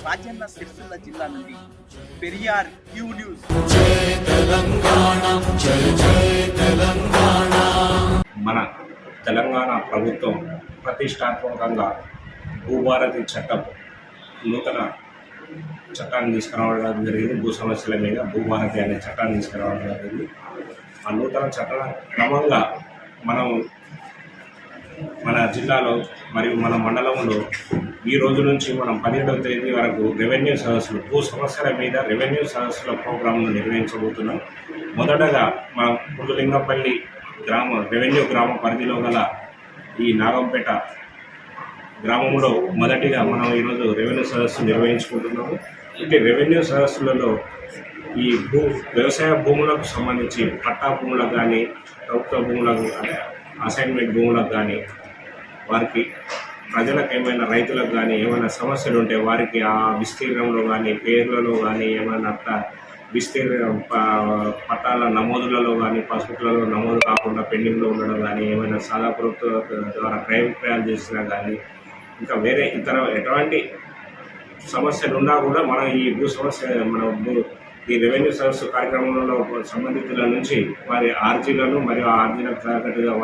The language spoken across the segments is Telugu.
రాజన్న సిరిసిల్ల జిల్లా నుండి పెరియార్ క్యూ న్యూస్. మన తెలంగాణ ప్రభుత్వం ప్రతిష్టాత్మకంగా భూభారతి చట్టం నూతన చట్టాన్ని తీసుకురావడం జరిగింది. భూ సమస్యల మీద భూభారతి అనే చట్టాన్ని తీసుకురావడం జరిగింది. ఆ నూతన చట్టం క్రమంగా మనం మన జిల్లాలో మరియు మన మండలంలో ఈ రోజు నుంచి మనం 17వ తేదీ వరకు రెవెన్యూ సదస్సులు భూ సమస్యల మీద రెవెన్యూ సదస్సుల ప్రోగ్రాంను నిర్వహించబోతున్నాం. మొదటగా మన పుండులింగపల్లి రెవెన్యూ గ్రామ పరిధిలో గల ఈ నాగంపేట గ్రామంలో మొదటిగా మనం ఈరోజు రెవెన్యూ సదస్సు నిర్వహించుకుంటున్నాము. అంటే రెవెన్యూ సదస్సులలో ఈ వ్యవసాయ భూములకు సంబంధించి పట్టా భూములకు కానీ ప్రభుత్వ భూములకు అసైన్మెంట్ భూములకు కానీ వారికి ప్రజలకు ఏమైనా రైతులకు కానీ ఏమైనా సమస్యలు ఉంటే వారికి ఆ విస్తీర్ణంలో కానీ పేర్లలో కానీ ఏమైనా పట్టాల నమోదులలో కానీ పాస్బుక్లలో నమోదు కాకుండా పెండింగ్లో ఉండడం కానీ ఏమైనా సాదా ప్రభుత్వ ద్వారా క్రయ విక్రయాలు చేసినా కానీ ఇంకా వేరే ఇతర ఎటువంటి సమస్యలు ఉన్నా కూడా మనం ఈ భూ సమస్య ఈ రెవెన్యూ సదస్సు కార్యక్రమంలో సంబంధితుల నుంచి వారి ఆర్జీలను మరియు ఆ ఆర్జీలకు తగ్గట్టుగా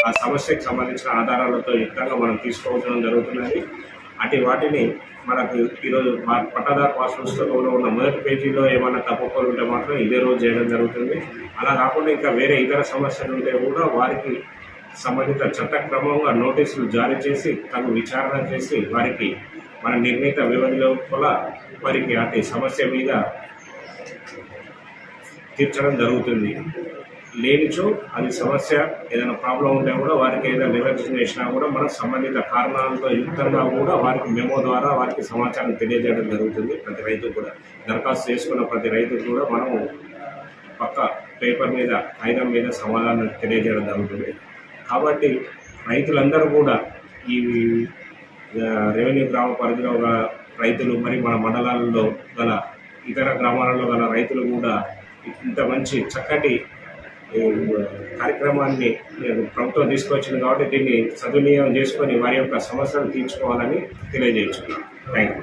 ఆ సమస్యకు సంబంధించిన ఆధారాలతో యుక్తంగా మనం తీసుకోవడం జరుగుతున్నది. వాటిని మనకు ఈరోజు పట్టాదారు పాస్ పుస్తకంలో ఉన్న మొదటి పేజీలో ఏమైనా తప్పుకోలు ఉంటే మాత్రం ఇదే రోజు చేయడం జరుగుతుంది. అలా కాకుండా ఇంకా వేరే ఇతర సమస్యలు ఉంటే కూడా వారికి సంబంధిత చట్టక్రమంగా నోటీసులు జారీ చేసి తగు విచారణ చేసి వారికి మన నిర్ణీత వ్యవధి లోపల వారికి అతి సమస్య మీద తీర్చడం జరుగుతుంది. లేనిచో అది సమస్య ఏదైనా ప్రాబ్లం ఉంటే కూడా వారికి ఏదైనా నిర్లక్ష్యం చేసినా కూడా మనం సంబంధిత కారణాలతో యుక్తంగా కూడా వారికి మెమో ద్వారా వారికి సమాచారం తెలియజేయడం జరుగుతుంది. ప్రతి రైతు కూడా దరఖాస్తు చేసుకున్న ప్రతి రైతు కూడా మనం పక్క పేపర్ మీద కాగితం మీద సమాధానం తెలియజేయడం జరుగుతుంది. కాబట్టి రైతులందరూ కూడా ఈ రెవెన్యూ గ్రామ పరిధిలో గల రైతులు మరియు మన మండలాల్లో గల ఇతర గ్రామాలలో గల రైతులు కూడా ఇంత మంచి చక్కటి కార్యక్రమాన్ని ప్రభుత్వం తీసుకొచ్చింది కాబట్టి దీన్ని సద్వినియోగం చేసుకొని వారి యొక్క సమస్యలు తీర్చుకోవాలని తెలియజేస్తున్నాం. Thank you.